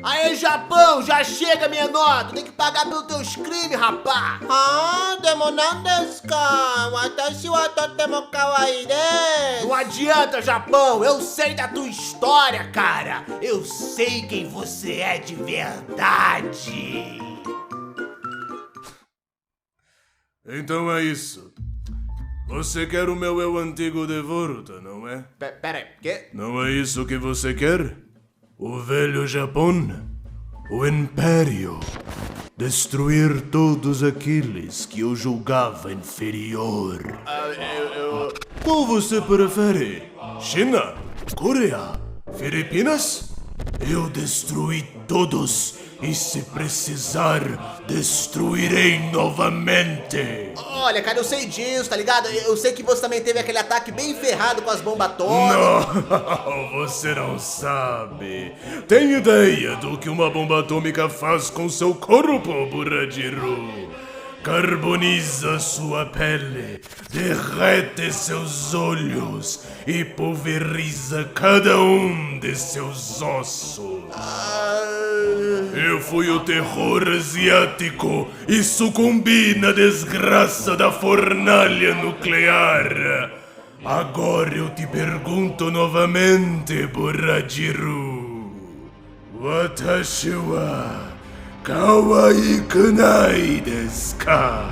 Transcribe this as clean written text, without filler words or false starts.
Aê, Japão, já chega, menor! Tu tem que pagar pelos teus crimes, rapá! Demo não desu ka? Watashi wa totemo kawaii desu. Não adianta, Japão, eu sei da tua história, cara! Eu sei quem você é de verdade! Então é isso. Você quer o meu eu antigo de volta, não é? Pera aí, quê? Não é isso que você quer? O velho Japão? O Império? Destruir todos aqueles que eu julgava inferior. Qual você prefere? China? Coreia? Filipinas? Eu destruí todos e se precisar, destruirei novamente. Olha, cara, eu sei disso, tá ligado? Eu sei que você também teve aquele ataque bem ferrado com as bombas atômicas. Não, você não sabe. Tem ideia do que uma bomba atômica faz com seu corpo, Burajiru? Carboniza sua pele, derrete seus olhos e pulveriza cada um de seus ossos. Eu fui o terror asiático e sucumbi na desgraça da fornalha nuclear. Agora eu te pergunto novamente, Burajiru. Watashi wa kawaii kunai desu ka?